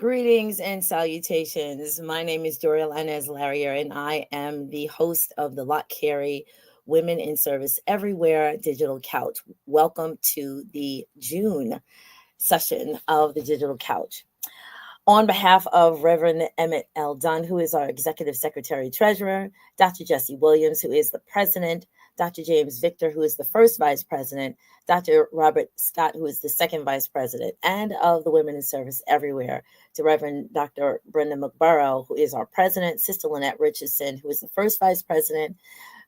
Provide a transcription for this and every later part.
Greetings and salutations. My name is Doriel Inez Larrier, and I am the host of the Lott Carey Women in Service Everywhere Digital Couch. Welcome to the June session of the Digital Couch. On behalf of Reverend Emmett L. Dunn, who is our Executive Secretary Treasurer, Dr. Jesse Williams, who is the President, Dr. James Victor, who is the first Vice President, Dr. Robert Scott, who is the second Vice President, and of the Women in Service Everywhere, to Reverend Dr. Brenda McBurrow, who is our President, Sister Lynette Richardson, who is the first Vice President,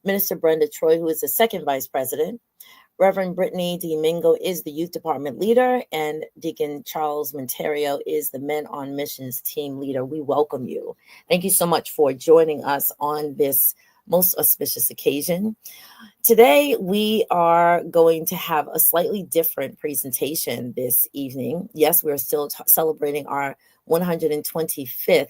Minister Brenda Troy, who is the second Vice President, Reverend Brittany Domingo is the Youth Department leader, and Deacon Charles Monterio is the Men on Missions team leader. We welcome you. Thank you so much for joining us on this most auspicious occasion. Today, we are going to have a slightly different presentation this evening. Yes, we're still celebrating our 125th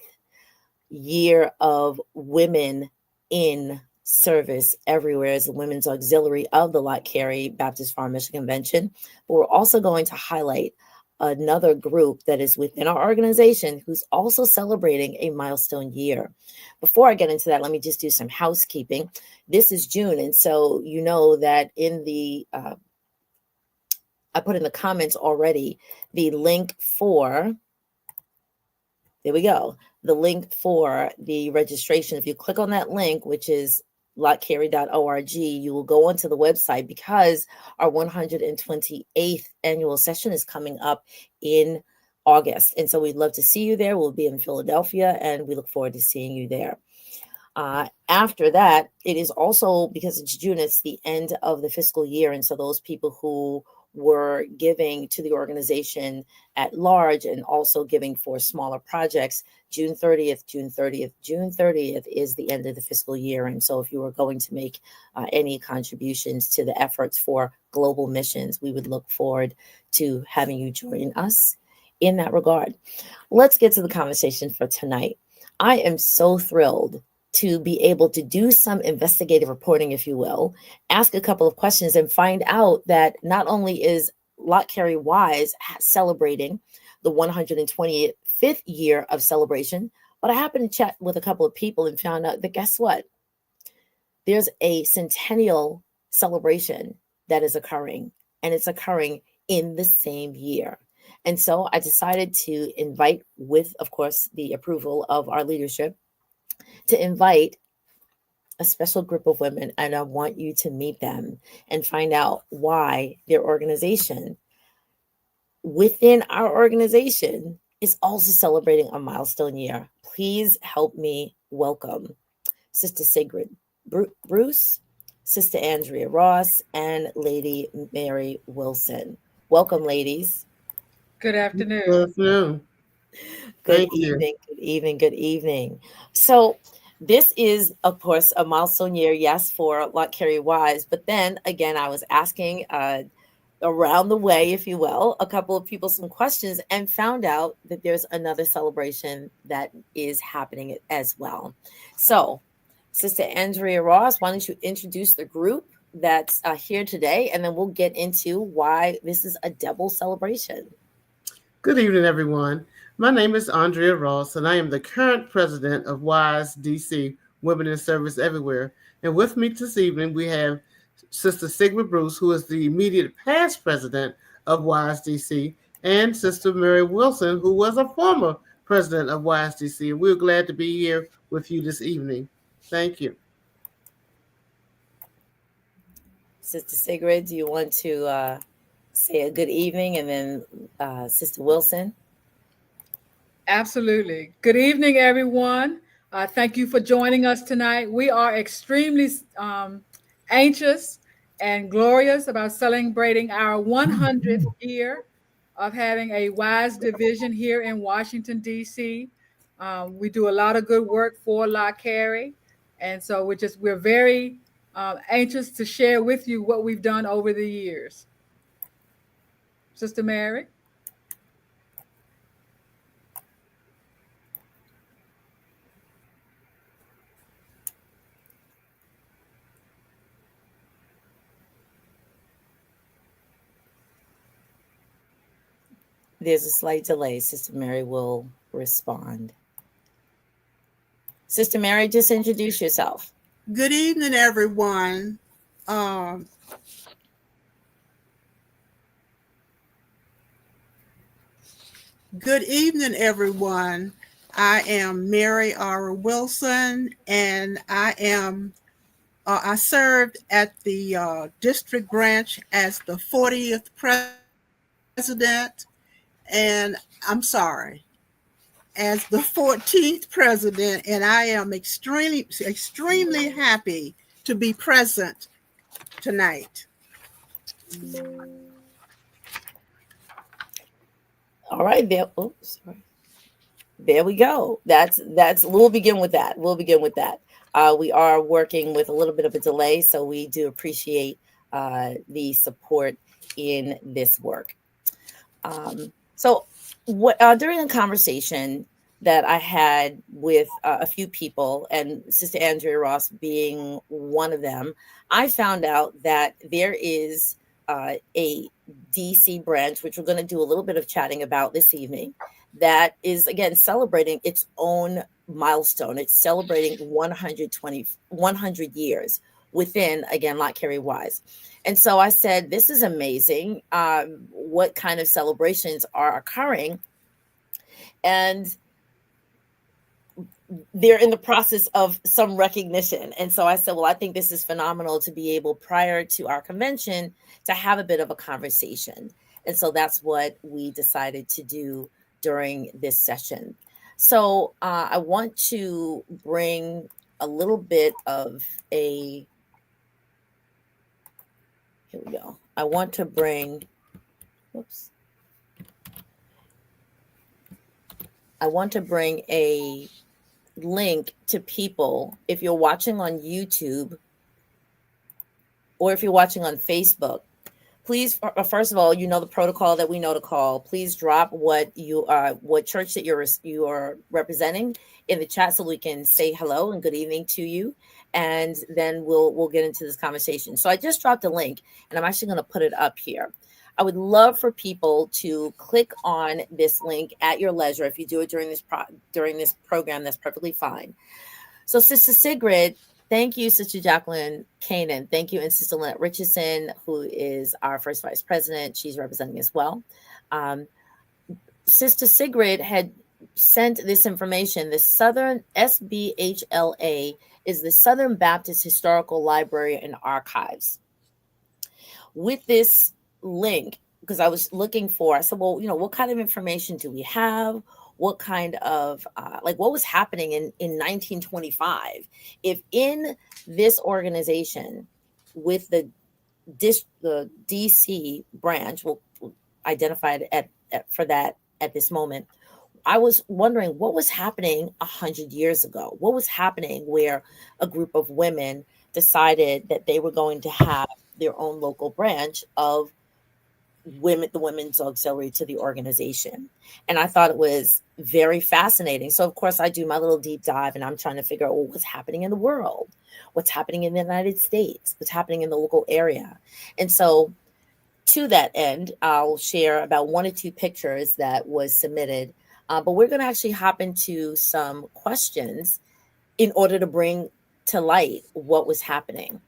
year of Women in Service Everywhere as the Women's Auxiliary of the Lott Carey Baptist Farm Mission Convention. But we're also going to highlight another group that is within our organization who's also celebrating a milestone year. Before I get into that, let me just do some housekeeping. This is June, and so you know that in the I put in the comments already the link for, there we go, the link for the registration. If you click on that link, which is lottcarey.org, you will go onto the website because our 128th annual session is coming up in August. And so we'd love to see you there. We'll be in Philadelphia, and we look forward to seeing you there. After that, it is also, because it's June, it's the end of the fiscal year. And so those people who were giving to the organization at large and also giving for smaller projects, June 30th is the end of the fiscal year. And so if you were going to make any contributions to the efforts for global missions, we would look forward to having you join us in that regard. Let's get to the conversation for tonight. I am so thrilled to be able to do some investigative reporting, if you will, ask a couple of questions and find out that not only is Lott Carey Wise celebrating the 125th year of celebration, but I happened to chat with a couple of people and found out that, guess what? There's a centennial celebration that is occurring, and it's occurring in the same year. And so I decided to invite, with, of course, the approval of our leadership, to invite a special group of women, and I want you to meet them and find out why their organization, within our organization, is also celebrating a milestone year. Please help me welcome Sister Sigrid Bruce, Sister Andrea Ross, and Lady Mary Wilson. Welcome, ladies. Good afternoon. Good afternoon. Good evening. So this is, of course, a milestone year, yes, for Lott Carey Wise. But then again, I was asking around the way, if you will, a couple of people some questions and found out that there's another celebration that is happening as well. So, Sister Andrea Ross, why don't you introduce the group that's here today, and then we'll get into why this is a double celebration. Good evening, everyone. My name is Andrea Ross, and I am the current president of WISE DC, Women in Service Everywhere. And with me this evening, we have Sister Sigrid Bruce, who is the immediate past president of WISE DC, and Sister Mary Wilson, who was a former president of WISE DC. And we're glad to be here with you this evening. Thank you. Sister Sigrid, do you want to say a good evening, and then Sister Wilson? Absolutely. Good evening, everyone. Thank you for joining us tonight. We are extremely anxious and glorious about celebrating our 100th year of having a WISE division here in Washington, D.C. We do a lot of good work for Lott Carey, and so we're very anxious to share with you what we've done over the years. Sister Mary? There's a slight delay. Sister Mary will respond. Sister Mary, just introduce yourself. Good evening, everyone. Um, Good evening, everyone. I am Mary R. Wilson, and I served at the district branch as the 40th president, and I'm sorry, as the 14th president, and I am extremely happy to be present tonight. All right, there. Oh, sorry. There we go. That's. We'll begin with that. We are working with a little bit of a delay, so we do appreciate the support in this work. So, what during a conversation that I had with a few people, and Sister Andrea Ross being one of them, I found out that there is a DC branch, which we're going to do a little bit of chatting about this evening, that is again celebrating its own milestone. It's celebrating 100 years within, again, Lott Carey Wise. And so I said, this is amazing. What kind of celebrations are occurring? And they're in the process of some recognition. And so I said, well, I think this is phenomenal to be able, prior to our convention, to have a bit of a conversation. And so that's what we decided to do during this session. So I want to bring a little bit of a, here we go. I want to bring, whoops. I want to bring a link to people. If you're watching on YouTube or if you're watching on Facebook, please, first of all, you know the protocol that we know to call. Please drop what church that you are representing in the chat so we can say hello and good evening to you, and then we'll get into this conversation. So I just dropped a link, and I'm actually going to put it up here. I would love for people to click on this link at your leisure. If you do it during this program, that's perfectly fine. So, Sister Sigrid. Thank you, Sister Jacqueline Kanan. Thank you, and Sister Lynette Richardson, who is our first vice president. She's representing as well. Sister Sigrid had sent this information. The Southern SBHLA is the Southern Baptist Historical Library and Archives. With this link, because I was looking for, I said, well, what kind of information do we have? What kind of, what was happening in 1925? If in this organization with the DC branch, we'll identify it for that at this moment, I was wondering what was happening 100 years ago. What was happening where a group of women decided that they were going to have their own local branch of the women's auxiliary to the organization. And I thought it was very fascinating. So of course I do my little deep dive and I'm trying to figure out what's happening in the world, what's happening in the United States, what's happening in the local area. And so to that end, I'll share about one or two pictures that was submitted, but we're going to actually hop into some questions in order to bring to light what was happening.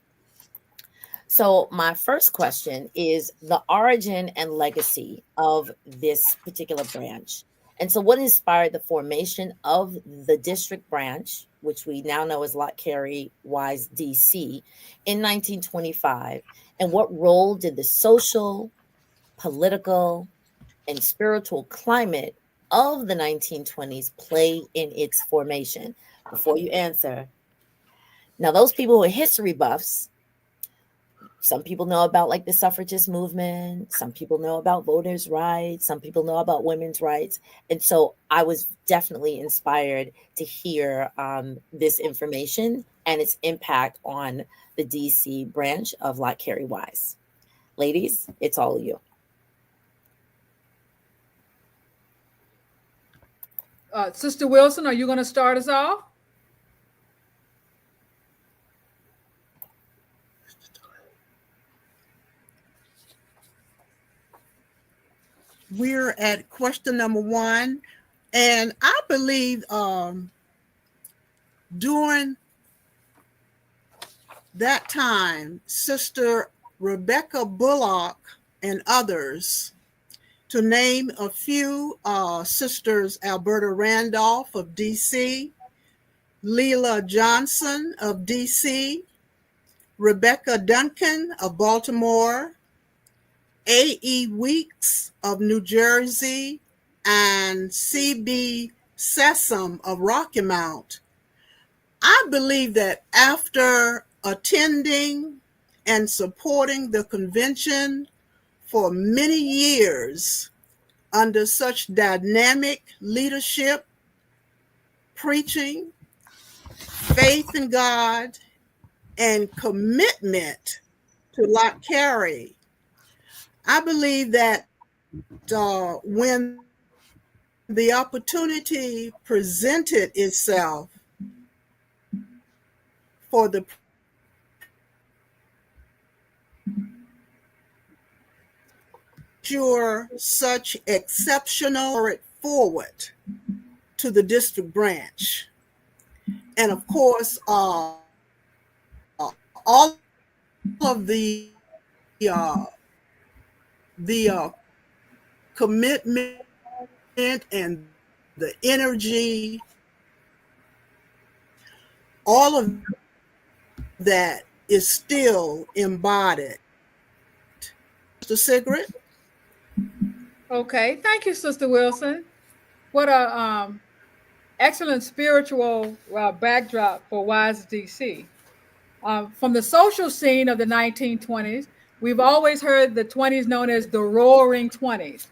So my first question is the origin and legacy of this particular branch. And so what inspired the formation of the district branch, which we now know as Lott Carey Wise DC, in 1925? And what role did the social, political, and spiritual climate of the 1920s play in its formation? Before you answer, now those people who are history buffs, some people know about like the suffragist movement. Some people know about voters' rights. Some people know about women's rights. And so I was definitely inspired to hear this information and its impact on the DC branch of Lott Carey Wise. Ladies, it's all of you. Sister Wilson, are you going to start us off? we're at question number 1. And I believe during that time, Sister Rebecca Bullock and others, to name a few, Sisters Alberta Randolph of DC, Leela Johnson of DC, Rebecca Duncan of Baltimore, A.E. Weeks of New Jersey, and C.B. Sessom of Rocky Mount. I believe that after attending and supporting the convention for many years under such dynamic leadership, preaching, faith in God, and commitment to Lott Carey, I believe that when the opportunity presented itself for the sure such exceptional forward to the district branch. And of course, all of the commitment and the energy, all of that is still embodied. Mr. Sigrid? Okay, thank you, Sister Wilson. What a excellent spiritual backdrop for WISE DC. From the social scene of the 1920s, we've always heard the 20s known as the Roaring 20s.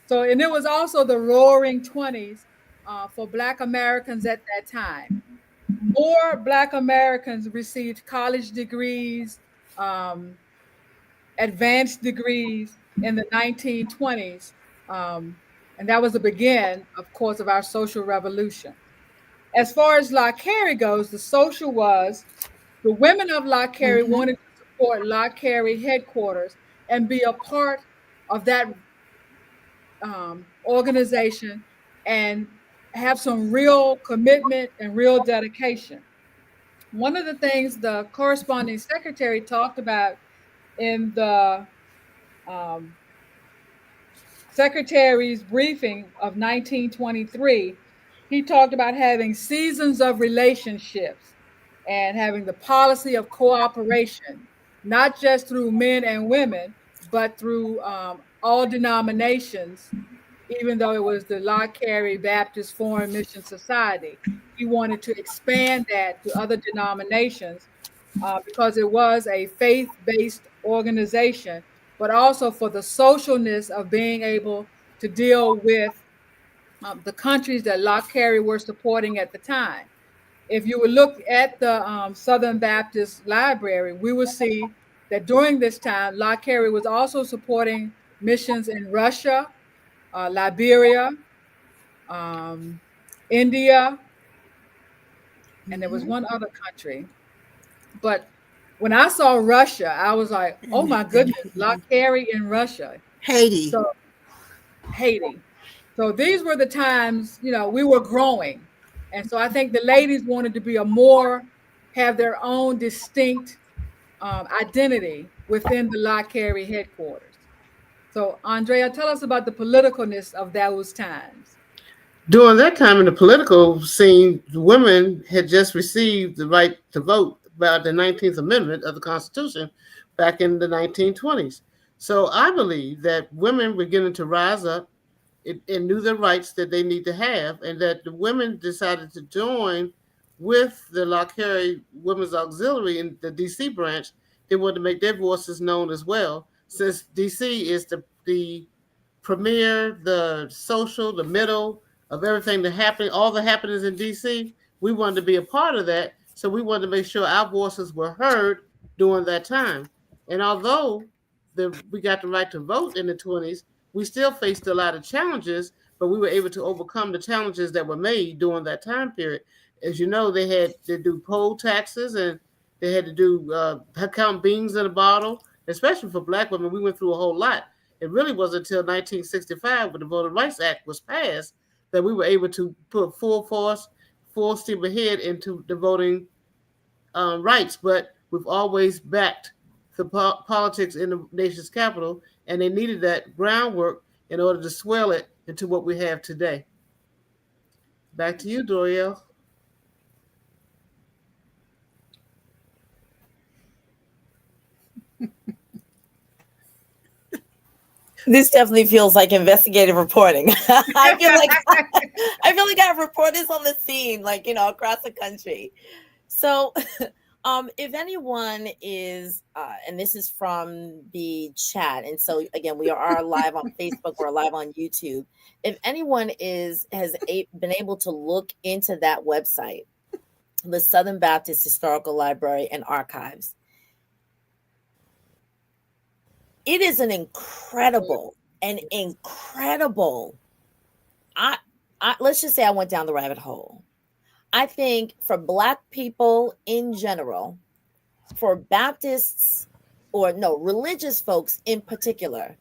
So, and it was also the Roaring 20s for Black Americans at that time. More Black Americans received college degrees, advanced degrees in the 1920s. And that was the begin, of course, of our social revolution. As far as Lott Carey goes, the social was the women of Lott Carey wanted to support Lott Carey headquarters and be a part of that organization and have some real commitment and real dedication. One of the things the corresponding secretary talked about in the secretary's briefing of 1923, he talked about having seasons of relationships and having the policy of cooperation, not just through men and women, but through all denominations, even though it was the Lott Carey Baptist Foreign Mission Society. He wanted to expand that to other denominations because it was a faith-based organization, but also for the socialness of being able to deal with the countries that Lott Carey were supporting at the time. If you would look at the Southern Baptist Library, we will see that during this time, Lott Carey was also supporting missions in Russia, Liberia, India, and there was one other country. But when I saw Russia, I was like, oh my goodness, Lott Carey in Russia. Haiti. So, Haiti. So these were the times, we were growing. And so I think the ladies wanted to be have their own distinct identity within the Lott Carey headquarters. So Andrea, tell us about the politicalness of those times. During that time in the political scene, the women had just received the right to vote by the 19th Amendment of the Constitution back in the 1920s. So I believe that women were beginning to rise up and knew the rights that they need to have, and that the women decided to join with the Lott Carey Women's Auxiliary in the DC branch. They wanted to make their voices known as well, since DC is the premier, the social, the middle of everything that happened, all the happenings in DC. We wanted to be a part of that, so we wanted to make sure our voices were heard during that time. And although we got the right to vote in the 20s, we still faced a lot of challenges, but we were able to overcome the challenges that were made during that time period. As you know, they had to do poll taxes, and they had to do count beans in a bottle, especially for Black women. We went through a whole lot. It really wasn't until 1965, when the Voting Rights Act was passed, that we were able to put full steam ahead into the voting rights. But we've always backed the politics in the nation's capital, and they needed that groundwork in order to swell it into what we have today. Back to you, Doriel. This definitely feels like investigative reporting. I feel like I have reporters on the scene, like, across the country. So, if anyone is, and this is from the chat, and so again, we are live on Facebook, we're live on YouTube. If anyone has been able to look into that website, the Southern Baptist Historical Library and Archives, it is an incredible. Let's just say I went down the rabbit hole. I think for Black people in general, for Baptists, or no, religious folks in particular,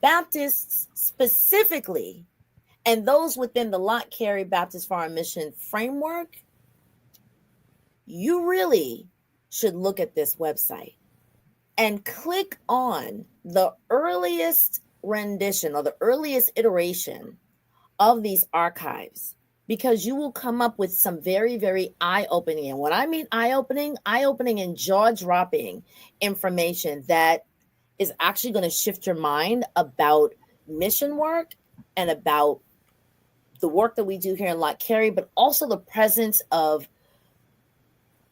Baptists specifically, and those within the Lott Carey Baptist Foreign Mission framework, you really should look at this website and click on the earliest rendition or the earliest iteration of these archives, because you will come up with some very, very eye-opening. And when I mean eye-opening and jaw-dropping information that is actually going to shift your mind about mission work and about the work that we do here in Lott Carey, but also the presence of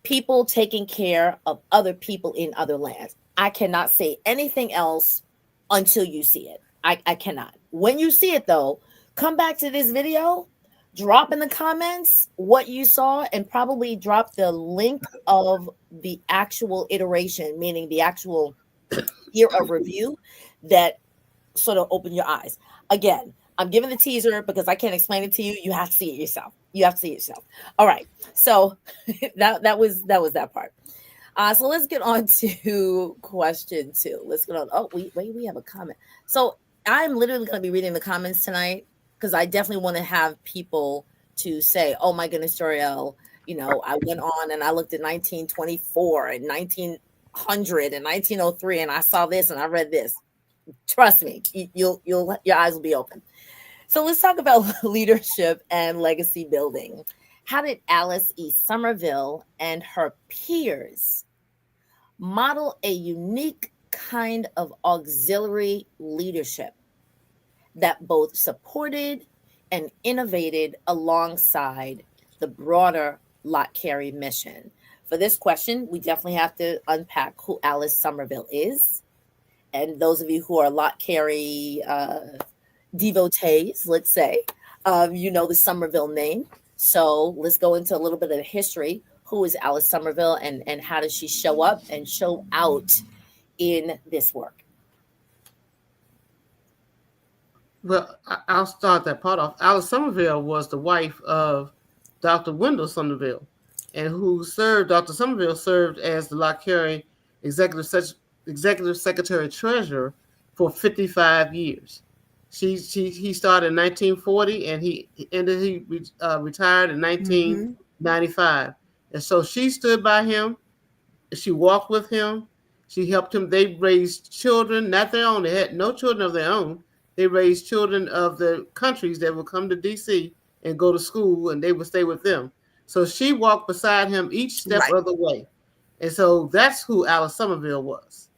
people taking care of other people in other lands. I cannot say anything else until you see it. I cannot. When you see it, though, come back to this video, drop in the comments what you saw, and probably drop the link of the actual iteration, meaning the actual year of review that sort of opened your eyes. Again, I'm giving the teaser because I can't explain it to you. You have to see it yourself. All right. So that was that part. So let's get on to question 2. Let's get on. Oh, we have a comment. So I'm literally going to be reading the comments tonight, because I definitely want to have people to say, oh my goodness, Joriel, I went on and I looked at 1924 and 1900 and 1903 and I saw this and I read this. Trust me, your eyes will be open. So let's talk about leadership and legacy building. How did Alice E. Somerville and her peers model a unique kind of auxiliary leadership that both supported and innovated alongside the broader Lott Carey mission? For this question, we definitely have to unpack who Alice Somerville is. And those of you who are Lott Carey devotees, let's say, the Somerville name. So let's go into a little bit of the history. Who is Alice Somerville, and how does she show up and show out in this work? Well, I'll start that part off. Alice Somerville was the wife of Dr. Wendell Somerville, and Dr. Somerville served as the Lott Carey Executive Secretary Treasurer for 55 years. He started in 1940 and he retired in 1995. And so she stood by him. She walked with him. She helped him. They raised children, not their own. They had no children of their own. They raised children of the countries that would come to D.C. and go to school, and they would stay with them. So she walked beside him each step of the way. And so that's who Alice Somerville was.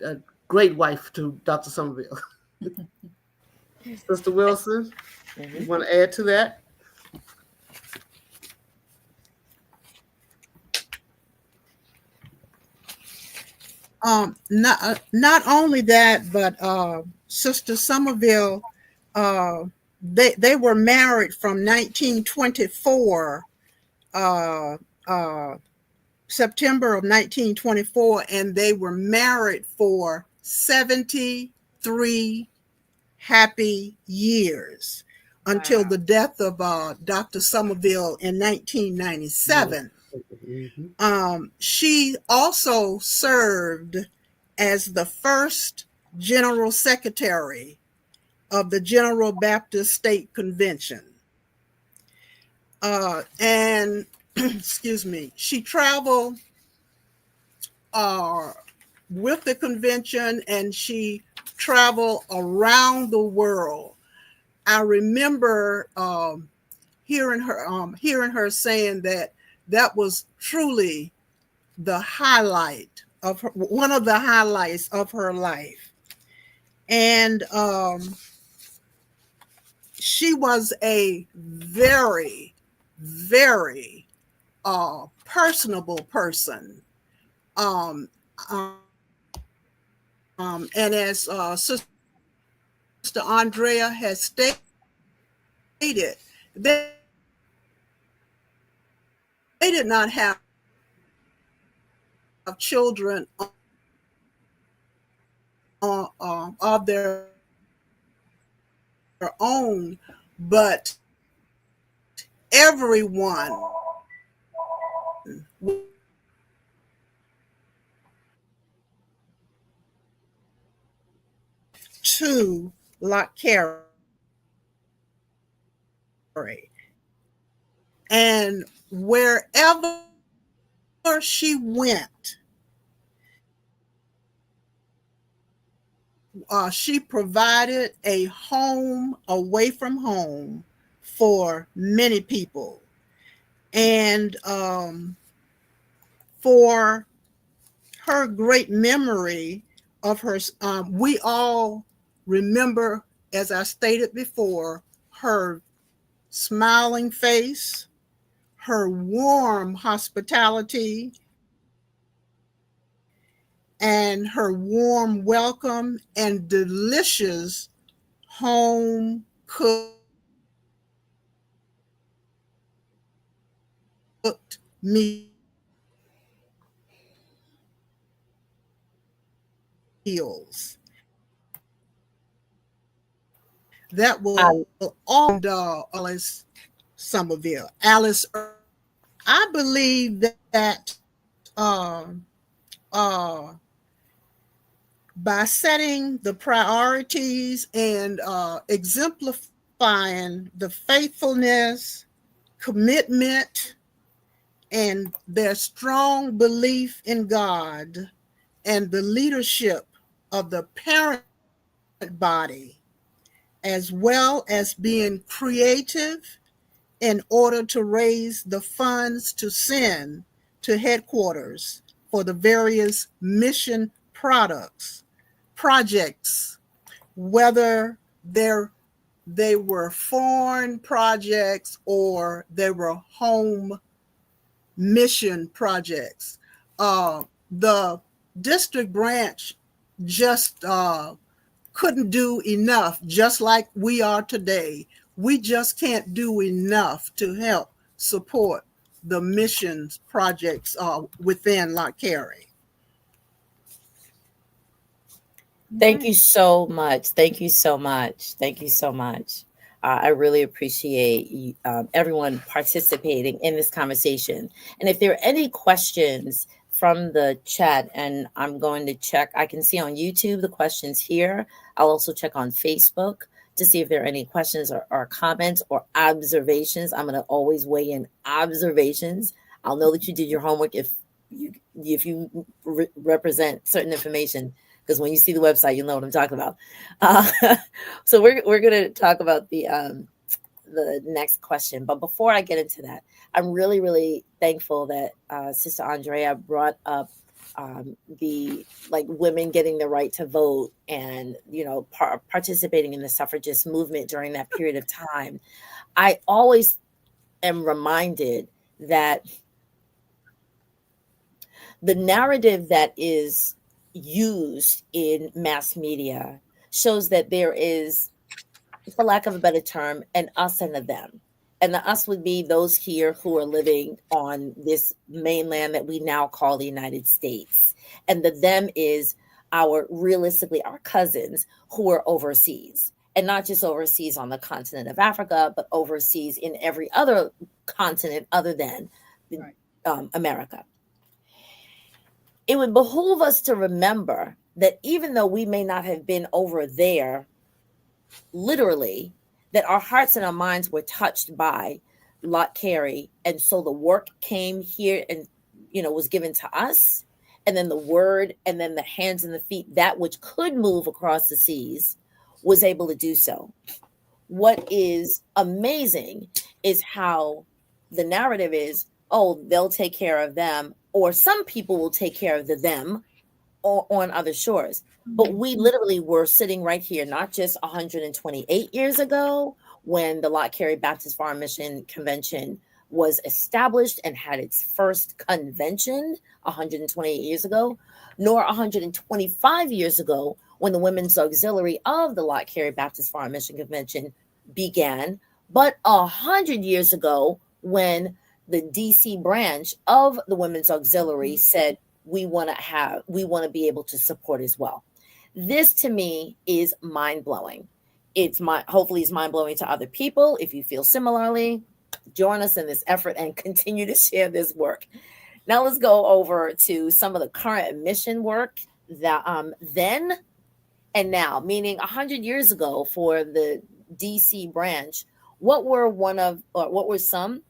A great wife to Dr. Somerville. Sister Wilson, you want to add to that? Not only that, but Sister Somerville, they were married from 1924, September of 1924, and they were married for 73 happy years until the death of Dr. Somerville in 1997. She also served as the first General Secretary of the General Baptist State Convention. And excuse me, she traveled with the convention, and she traveled around the world. I remember hearing her saying that was truly the highlight of her, one of the highlights of her life. And she was a very, very personable person. And as Sister Andrea has stated, they did not have children of their own, but everyone to Lott Carey. And wherever she went, she provided a home away from home for many people. And for her great memory of her, we all remember, as I stated before, her smiling face, her warm hospitality, and her warm welcome and delicious home cooked meals. That will all Alice Somerville. Alice, I believe that by setting the priorities and exemplifying the faithfulness, commitment, and their strong belief in God and the leadership of the parent body, as well as being creative in order to raise the funds to send to headquarters for the various mission projects, whether they were foreign projects or they were home mission projects. The district branch just couldn't do enough, just like we are today. We just can't do enough to help support the missions projects within Lott Carey. Thank you so much. Thank you so much. Thank you so much. I really appreciate everyone participating in this conversation. And if there are any questions from the chat, and I'm going to check, I can see on YouTube the questions here. I'll also check on Facebook to see if there are any questions or comments or observations. I'm going to always weigh in observations. I'll know that you did your homework if you represent certain information, because when you see the website, you'll know what I'm talking about. So we're going to talk about the next question. But before I get into that, I'm really, really thankful that Sister Andrea brought up the women getting the right to vote and, participating in the suffragist movement during that period of time. I always am reminded that the narrative that is used in mass media shows that there is, for lack of a better term, an us and a them. And the us would be those here who are living on this mainland that we now call the United States. And the them is realistically our cousins who are overseas. And not just overseas on the continent of Africa, but overseas in every other continent other than America. It would behoove us to remember that even though we may not have been over there literally, that our hearts and our minds were touched by Lott Carey. And so the work came here and, was given to us. And then the word, and then the hands and the feet, that which could move across the seas, was able to do so. What is amazing is how the narrative is, oh, they'll take care of them, or some people will take care of the them on other shores. But we literally were sitting right here, not just 128 years ago when the Lott Carey Baptist Farm Mission Convention was established and had its first convention 128 years ago, nor 125 years ago when the Women's Auxiliary of the Lott Carey Baptist Farm Mission Convention began, but 100 years ago when the DC branch of the Women's Auxiliary said, we want to be able to support as well. This to me is mind-blowing. Hopefully it's mind-blowing to other people. If you feel similarly, join us in this effort and continue to share this work. Now let's go over to some of the current mission work that then and now, meaning 100 years ago for the DC branch. What were some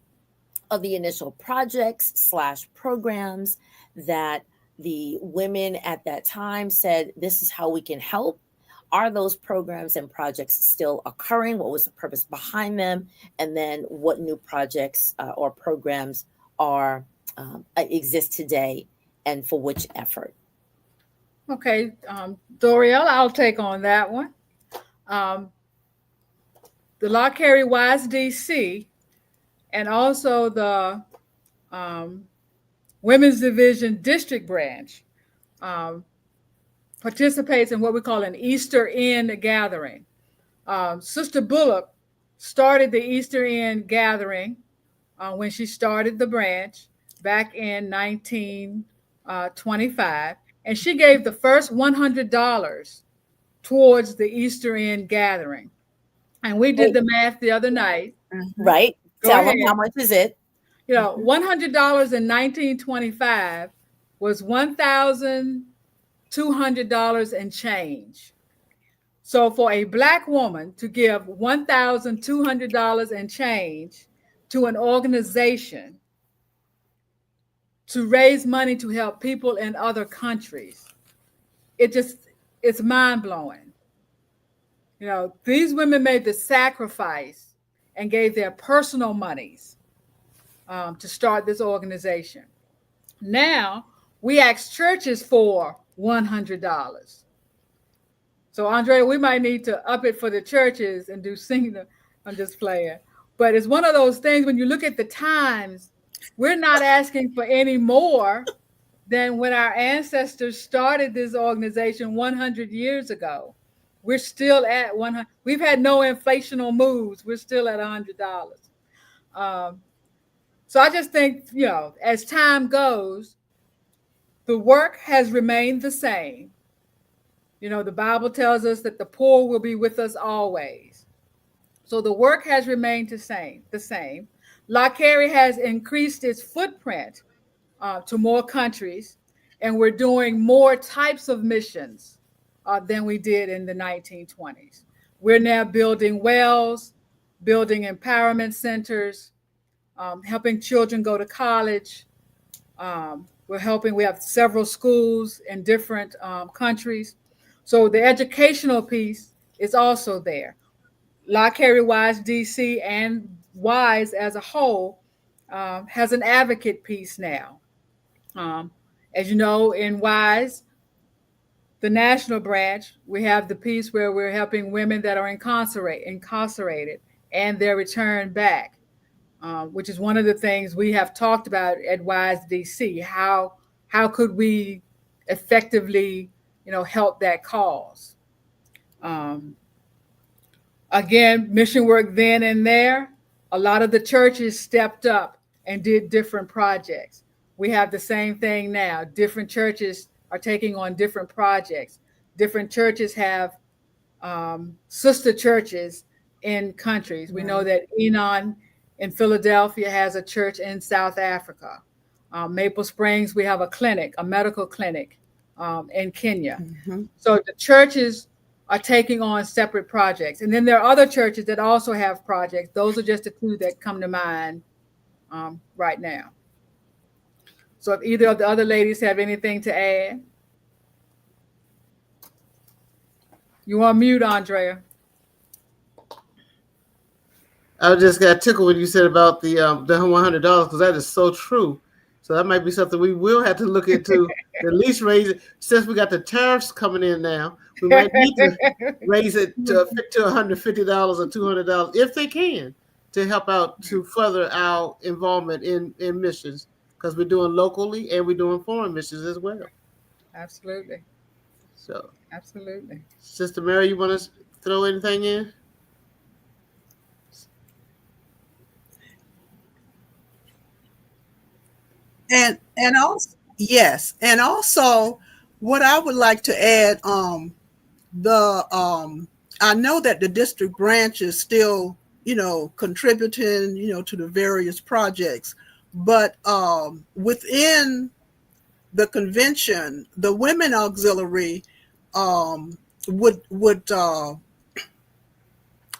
of the initial projects / programs that the women at that time said, this is how we can help? Are those programs and projects still occurring? What was the purpose behind them? And then what new projects or programs exist today and for which effort? Okay, Doriel, I'll take on that one. The Lott Carey Wise DC and also the Women's Division District Branch participates in what we call an Easter End gathering. Sister Bullock started the Easter End gathering when she started the branch back in 1925, and she gave the first $100 towards the Easter End gathering. And we did the math the other night. Right. Tell them how much is it? $100 in 1925 was $1,200 and change. So for a Black woman to give $1,200 and change to an organization to raise money to help people in other countries, it's mind-blowing. These women made the sacrifice and gave their personal monies to start this organization. Now we ask churches for $100. So Andrea, we might need to up it for the churches and do singing. I'm just playing. But it's one of those things when you look at the times, we're not asking for any more than when our ancestors started this organization 100 years ago. We're still at 100. We've had no inflational moves. We're still at $100. So I just think, as time goes, the work has remained the same. The Bible tells us that the poor will be with us always. So the work has remained the same. Lott Carey has increased its footprint to more countries, and we're doing more types of missions than we did in the 1920s. We're now building wells, building empowerment centers, helping children go to college. We have several schools in different countries. So the educational piece is also there. Lott Carey Wise DC and Wise as a whole has an advocate piece now. As you know, in Wise, the national branch, we have the piece where we're helping women that are incarcerated and their return back, which is one of the things we have talked about at Wise DC. How could we effectively, help that cause? Again, mission work then and there. A lot of the churches stepped up and did different projects. We have the same thing now. Different churches are taking on different projects. Different churches have sister churches in countries. We know that Enon in Philadelphia has a church in South Africa. Maple Springs, we have a medical clinic in Kenya. Mhm. So the churches are taking on separate projects. And then there are other churches that also have projects. Those are just the two that come to mind right now. So if either of the other ladies have anything to add, you on mute, Andrea. I just got tickled when you said about the $100 because that is so true. So that might be something we will have to look into. At least raise it since we got the tariffs coming in now. We might need to raise it to $150 or $200 if they can to help out to further our involvement in missions because we're doing locally and we're doing foreign missions as well. Absolutely. So, Absolutely. Sister Mary, you want to throw anything in? And also, yes, and also what I would like to add, the I know that the district branch is still, contributing, to the various projects, but within the convention, the women auxiliary would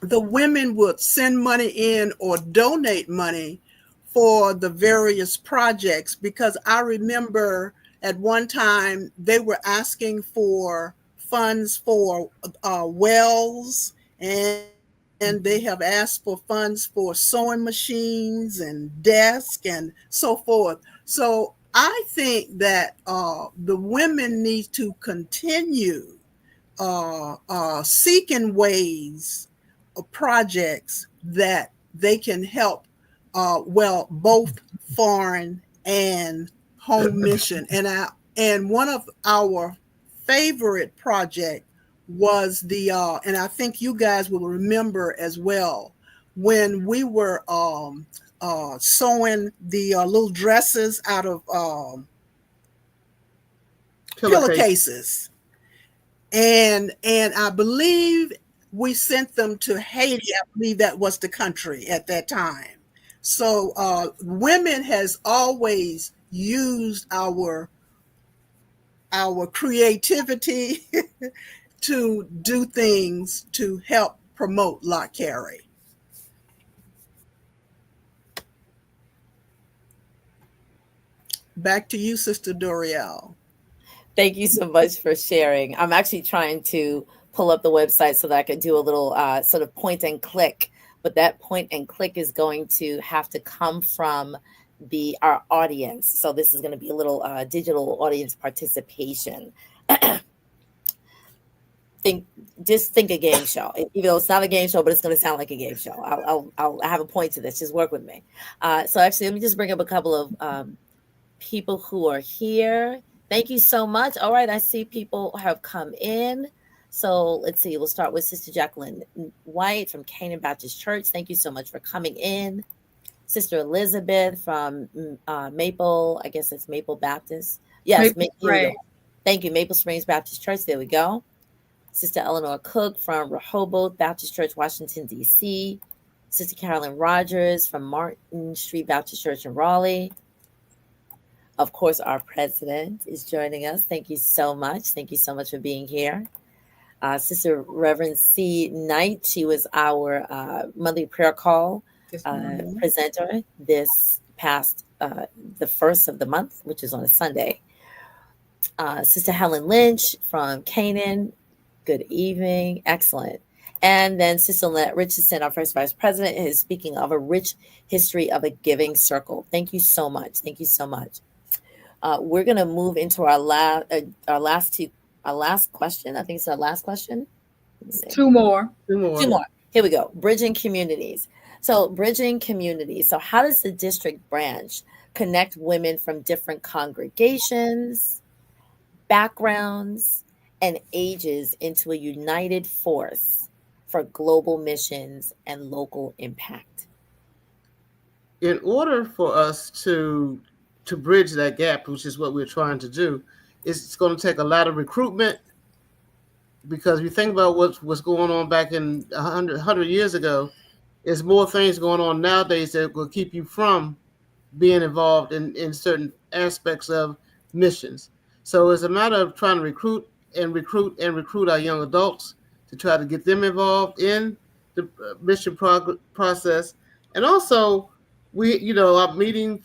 the women would send money in or donate money for the various projects, because I remember at one time they were asking for funds for wells, and they have asked for funds for sewing machines and desks and so forth. So I think that the women need to continue seeking ways or projects that they can help, both foreign and home mission. And one of our favorite project was the and I think you guys will remember as well, when we were sewing the little dresses out of pillowcases. And I believe we sent them to Haiti. I believe that was the country at that time. So women has always used our creativity to do things to help promote Lott Carey. Back to you, Sister Doriel. Thank you so much for sharing. I'm actually trying to pull up the website so that I can do a little sort of point and click, but that point and click is going to have to come from our audience. So this is going to be a little digital audience participation. Think a game show, even though it's not a game show, but it's going to sound like a game show. I'll have a point to this. Just work with me. So actually, let me just bring up a couple of people who are here. Thank you so much. All right, I see people have come in. So let's see. We'll start with Sister Jacqueline White from Canaan Baptist Church. Thank you so much for coming in. Sister Elizabeth from Maple, I guess it's Maple Baptist. Yes, thank you, Maple Springs Baptist Church. There we go. Sister Eleanor Cook from Rehoboth Baptist Church, Washington, D.C. Sister Carolyn Rogers from Martin Street Baptist Church in Raleigh. Of course, our president is joining us. Thank you so much. Thank you so much for being here. Sister Reverend C. Knight, she was our monthly prayer call presenter this past the first of the month, which is on a Sunday. Sister Helen Lynch from Canaan, good evening. Excellent. And then Sister Lynette Richardson, our first vice president, is speaking of a rich history of a giving circle. Thank you so much. Thank you so much. We're going to move into our last question. I think it's our last question. Two more. Here we go. Bridging communities. So bridging communities. So how does the district branch connect women from different congregations, backgrounds, and ages into a united force for global missions and local impact? In order for us to bridge that gap, which is what we're trying to do, it's going to take a lot of recruitment, because if you think about what's going on back in 100 years ago, there's more things going on nowadays that will keep you from being involved in certain aspects of missions. So it's a matter of trying to recruit our young adults to try to get them involved in the mission process. And also, our meeting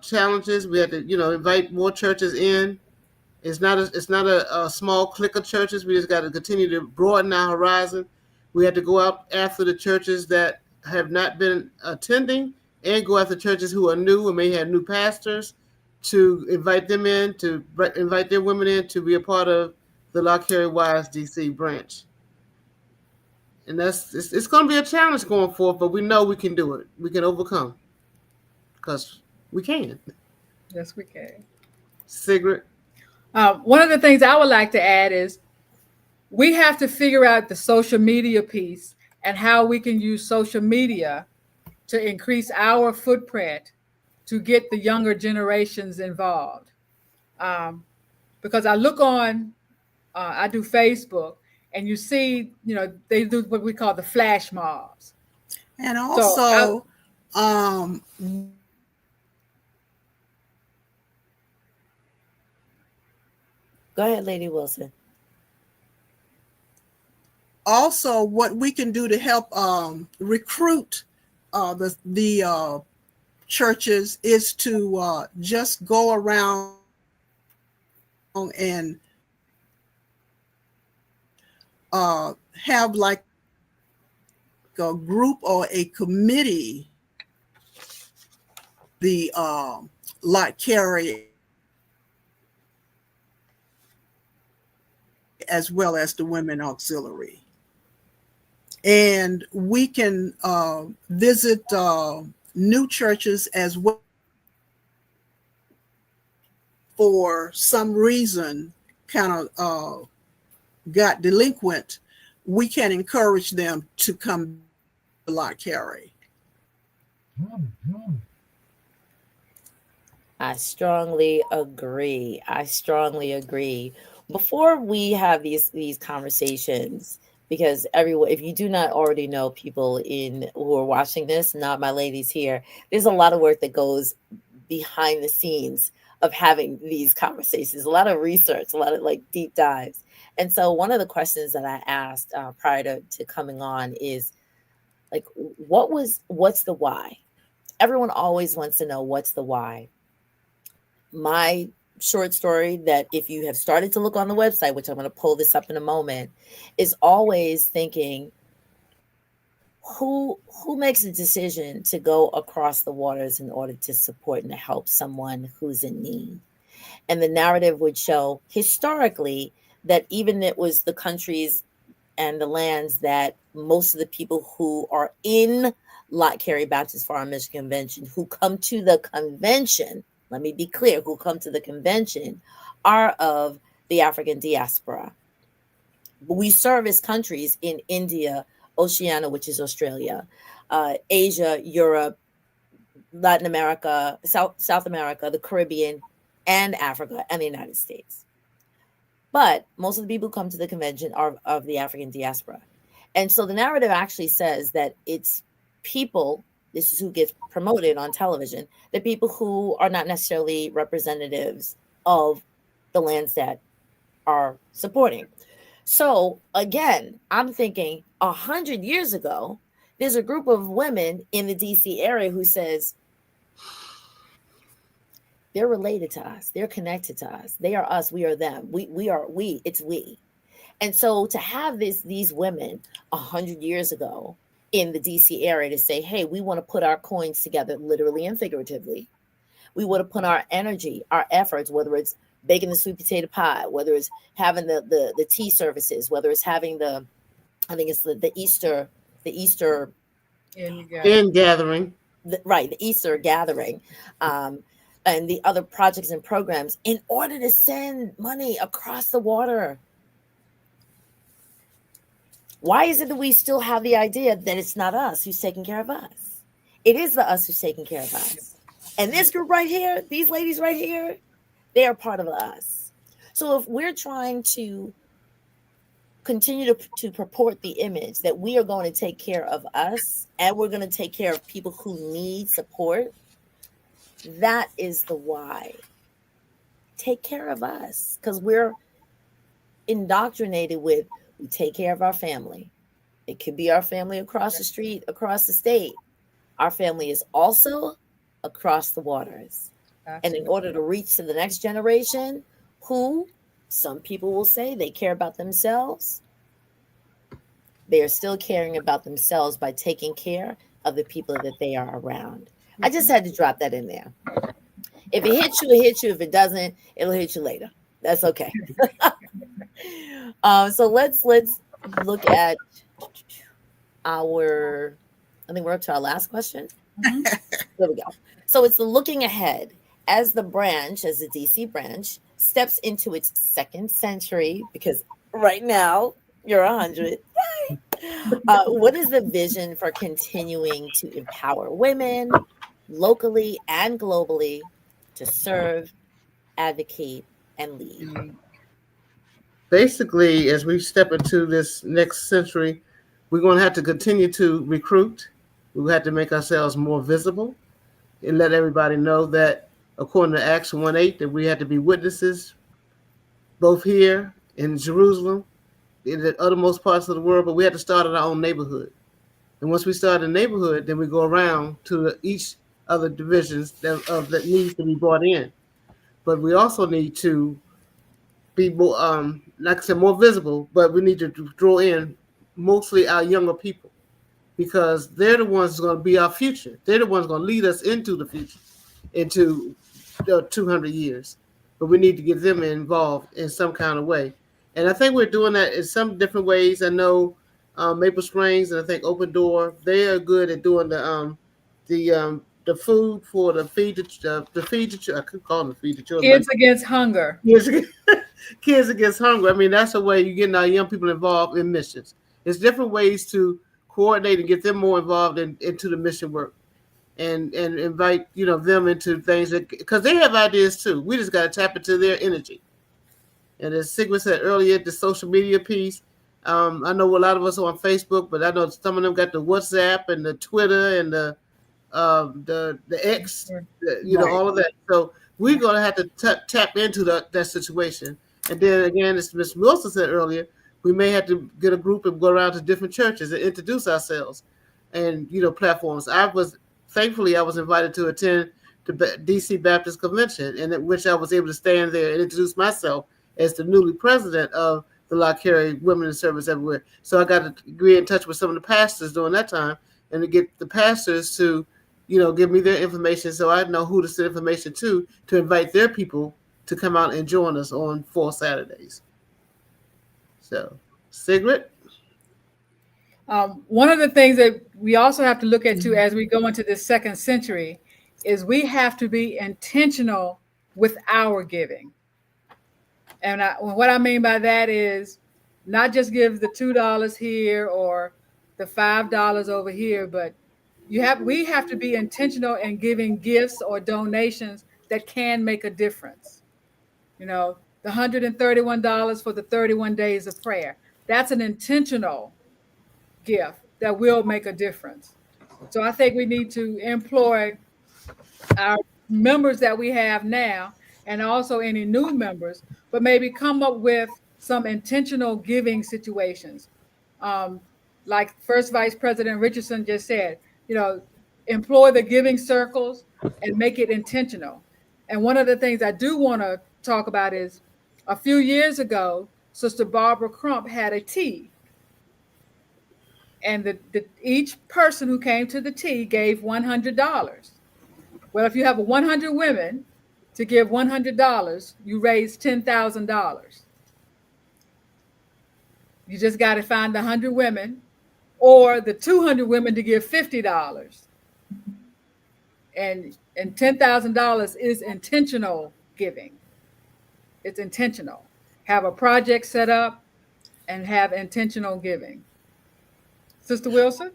challenges. We had to, invite more churches in. It's not a small clique of churches. We just got to continue to broaden our horizon. We had to go out after the churches that have not been attending, and go after churches who are new and may have new pastors, to invite them in, to invite their women in to be a part of the Lott Carey Wise DC branch. And it's going to be a challenge going forward, but we know we can do it. We can overcome, because we can. Yes, we can. Sigrid? One of the things I would like to add is we have to figure out the social media piece and how we can use social media to increase our footprint to get the younger generations involved. Because I look on, I do Facebook, and you see, they do what we call the flash mobs. And also, Go ahead, Lady Wilson. Also, what we can do to help recruit the churches is to just go around and have like a group or a committee, the Lott Carey, as well as the Women Auxiliary. And we can visit new churches as well. For some reason, kind of got delinquent, we can encourage them to come to Lott Carey. I strongly agree. Before we have these conversations, because everyone, if you do not already know, people who are watching this, not my ladies here, there's a lot of work that goes behind the scenes of having these conversations, a lot of research, a lot of like deep dives. And so one of the questions that I asked prior to coming on is like, what's the why? Everyone always wants to know what's the why. My short story, that if you have started to look on the website, which I'm going to pull this up in a moment, is always thinking, who makes a decision to go across the waters in order to support and to help someone who's in need? And the narrative would show historically that even it was the countries and the lands that most of the people who are in Lott Carey Baptist Farm Mission Convention, who come to the convention, let me be clear, who come to the convention are of the African diaspora. We service countries in India, Oceania, which is Australia, Asia, Europe, Latin America, South America, the Caribbean, and Africa, and the United States. But most of the people who come to the convention are of the African diaspora. And so the narrative actually says that it's people, this is who gets promoted on television, the people who are not necessarily representatives of the lands that are supporting. So again, I'm thinking 100 years ago, there's a group of women in the DC area who says, they're related to us. They're connected to us. They are us. We are them. It's we. And so to have these women 100 years ago in the DC area to say, hey, we want to put our coins together, literally and figuratively. We want to put our energy, our efforts, whether it's baking the sweet potato pie, whether it's having the tea services, whether it's having the Easter gathering. The Easter gathering. And the other projects and programs in order to send money across the water. Why is it that we still have the idea that it's not us who's taking care of us? It is the us who's taking care of us. And this group right here, these ladies right here, they are part of us. So if we're trying to continue to purport the image that we are going to take care of us and we're going to take care of people who need support, that is the why. take care of us, because we're indoctrinated with, we take care of our family. It could be our family across the street, across the state. Our family is also across the waters. And in order to reach to the next generation, who some people will say they care about themselves, they are still caring about themselves by taking care of the people that they are around. I just had to drop that in there. If it hits you, it hits you. If it doesn't, it'll hit you later. That's okay. So let's look at our, I think we're up to our last question. There we go. So it's the looking ahead as the branch, as the DC branch steps into its second century, because right now you're 100. What is the vision for continuing to empower women locally and globally to serve, advocate, and lead? Basically, as we step into this next century, we're going to have to continue to recruit. We have to make ourselves more visible and let everybody know that, according to Acts 1:8, that we have to be witnesses both here in Jerusalem, in the uttermost parts of the world, but we have to start in our own neighborhood. And once we start in the neighborhood, then we go around to each other divisions that needs to be brought in. But we also need to be more, like I said, more visible, but we need to draw in mostly our younger people, because they're the ones who's going to be our future. They're the ones going to lead us into the future, into 200 years. But we need to get them involved in some kind of way. And I think we're doing that in some different ways. I know Maple Springs and I think Open Door, they are good at doing the food for the feed the I could call them the feed the children. Kids Against Hunger. Kids Against Hunger. I mean, that's a way you're getting our young people involved in missions. There's different ways to coordinate and get them more involved into the mission work, and invite them into things that, because they have ideas too. We just got to tap into their energy. And as Sigrid said earlier, the social media piece. I know a lot of us are on Facebook, but I know some of them got the WhatsApp and the Twitter and the X, all of that. So we're going to have to tap into that situation. And then again, as Ms. Wilson said earlier, we may have to get a group and go around to different churches and introduce ourselves and, platforms. Thankfully, I was invited to attend the DC Baptist Convention, and at which I was able to stand there and introduce myself as the newly president of the Lott Carey Women in Service Everywhere. So I got to get in touch with some of the pastors during that time, and to get the pastors to, give me their information so I know who to send information to invite their people to come out and join us on 4 Saturdays. So, Sigrid? One of the things that we also have to look at too, as we go into this second century, is we have to be intentional with our giving. And what I mean by that is not just give the $2 here or the $5 over here, but we have to be intentional in giving gifts or donations that can make a difference. The $131 for the 31 days of prayer. That's an intentional gift that will make a difference. So I think we need to employ our members that we have now, and also any new members, but maybe come up with some intentional giving situations. Like First Vice President Richardson just said, employ the giving circles and make it intentional. And one of the things I do want to talk about is, a few years ago, Sister Barbara Crump had a tea. And each person who came to the tea gave $100. Well, if you have 100 women to give $100, you raise $10,000. You just got to find the 100 women or the 200 women to give $50. And $10,000 is intentional giving. It's intentional. Have a project set up and have intentional giving. Sister Wilson?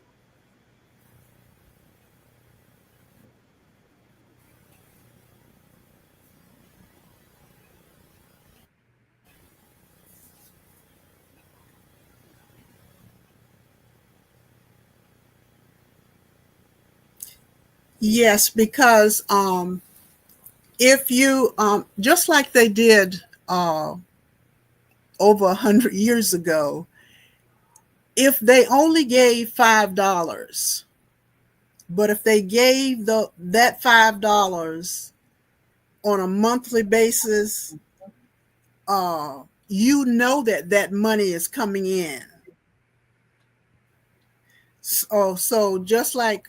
Yes, because if you just like they did over 100 years ago, if they only gave $5, but if they gave that $5 on a monthly basis, you know that money is coming in. So just like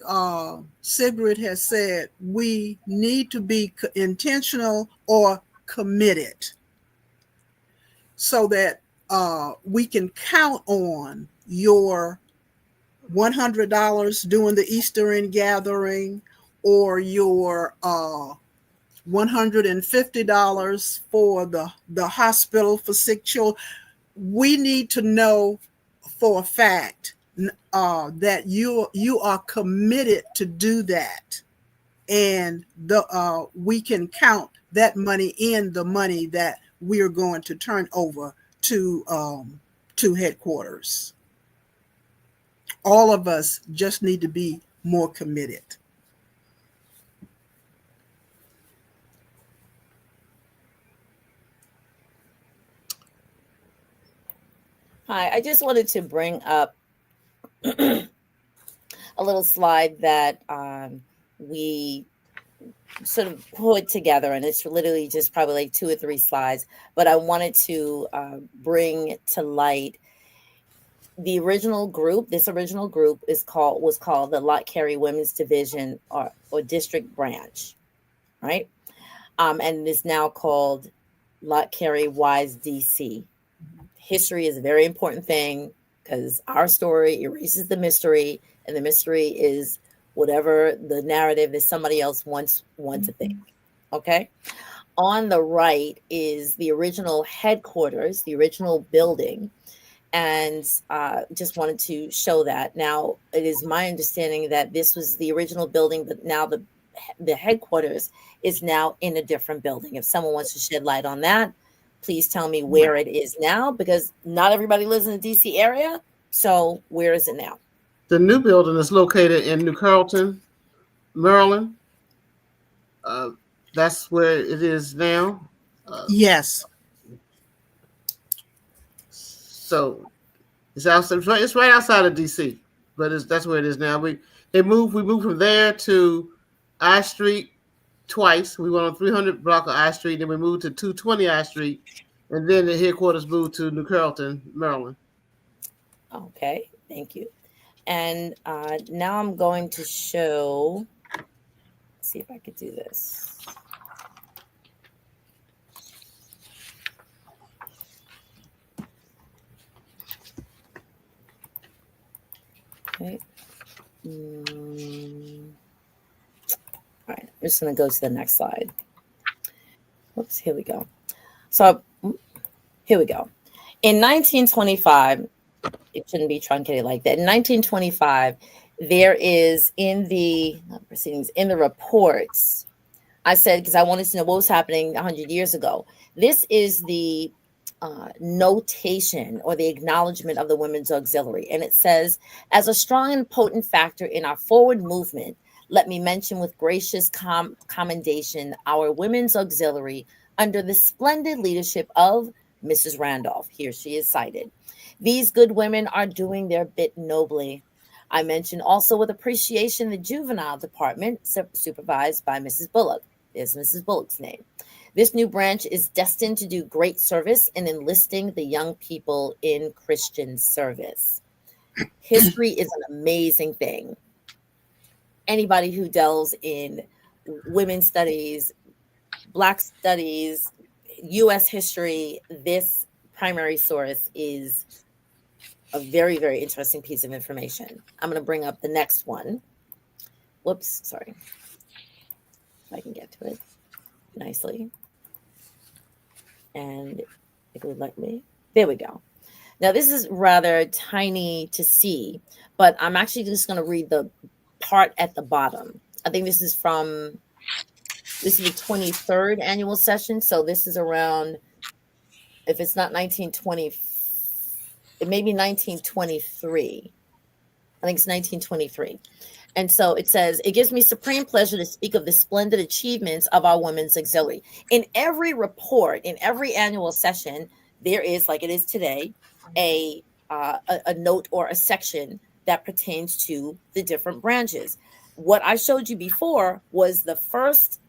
Sigrid has said, we need to be intentional or committed so that we can count on your $100 during the Easter end gathering, or your $150 for the hospital for sick children. We need to know for a fact that you are committed to do that, and we can count that money in the money that we are going to turn over to headquarters. All of us just need to be more committed. Hi, I just wanted to bring up a little slide that we sort of put together, and it's literally just probably like 2 or 3 slides, but I wanted to bring to light the original group. This original group was called the Lott Carey Women's Division or District Branch, right? And is now called Lott Carey Wise DC. History is a very important thing because our story erases the mystery, and the mystery is whatever the narrative that somebody else wants to think. Okay. On the right is the original headquarters, the original building, and just wanted to show that. Now, it is my understanding that this was the original building, but now the headquarters is now in a different building. If someone wants to shed light on that, please tell me where it is now, because not everybody lives in the DC area. So where is it now? The new building is located in New Carrollton, Maryland. That's where it is now. Yes. So it's outside. It's right outside of DC, but that's where it is now. We moved from there to I Street twice. We went on 300 block of I Street, then we moved to 220 I Street, and then the headquarters moved to New Carrollton, Maryland. Okay, thank you. And now I'm going to show. Let's see if I could do this. Okay. All right, I'm just going to go to the next slide. Whoops, here we go. So here we go. In 1925, it shouldn't be truncated like that. In 1925, there is in the proceedings, in the reports, I said, because I wanted to know what was happening 100 years ago. This is the notation or the acknowledgement of the Women's Auxiliary. And it says, as a strong and potent factor in our forward movement, let me mention with gracious commendation our Women's Auxiliary under the splendid leadership of Mrs. Randolph. Here she is cited. These good women are doing their bit nobly. I mention also with appreciation the juvenile department supervised by Mrs. Bullock. There's Mrs. Bullock's name. This new branch is destined to do great service in enlisting the young people in Christian service. History is an amazing thing. Anybody who delves in women's studies, Black studies, U.S. history, this primary source is a very, very interesting piece of information. I'm going to bring up the next one. Whoops, sorry. If I can get to it nicely. And it would let me. There we go. Now, this is rather tiny to see, but I'm actually just going to read the part at the bottom. I think this is the 23rd annual session. So this is around, if it's not 1920, it may be 1923. I think it's 1923. And so it says, it gives me supreme pleasure to speak of the splendid achievements of our Women's Auxiliary. In every report, in every annual session, there is, like it is today, a note or a section that pertains to the different branches. What I showed you before was the first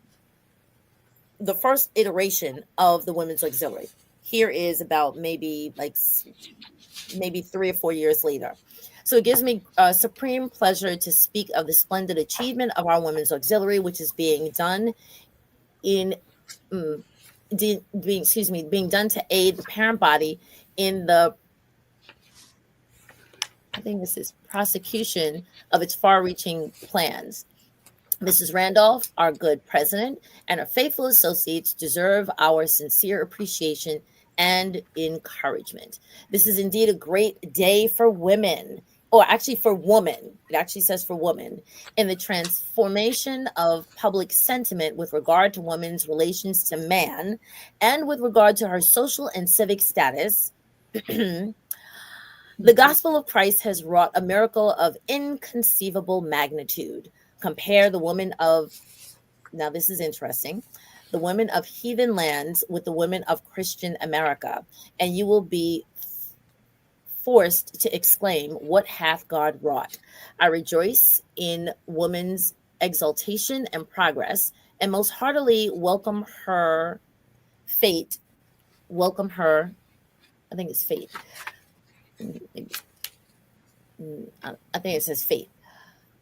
iteration of the Women's Auxiliary. Here is about maybe 3 or 4 years later. So it gives me supreme pleasure to speak of the splendid achievement of our Women's Auxiliary, which is being done being done to aid the parent body in the, I think this is prosecution of its far-reaching plans. Mrs. Randolph, our good president, and her faithful associates deserve our sincere appreciation and encouragement. This is indeed a great day for women, or actually for woman. It actually says for woman, in the transformation of public sentiment with regard to women's relations to man and with regard to her social and civic status. The gospel of Christ has wrought a miracle of inconceivable magnitude. Compare the women of, now this is interesting, the women of heathen lands with the women of Christian America, and you will be forced to exclaim, what hath God wrought? I rejoice in woman's exaltation and progress, and most heartily welcome her, I think it's fate. I think it says fate.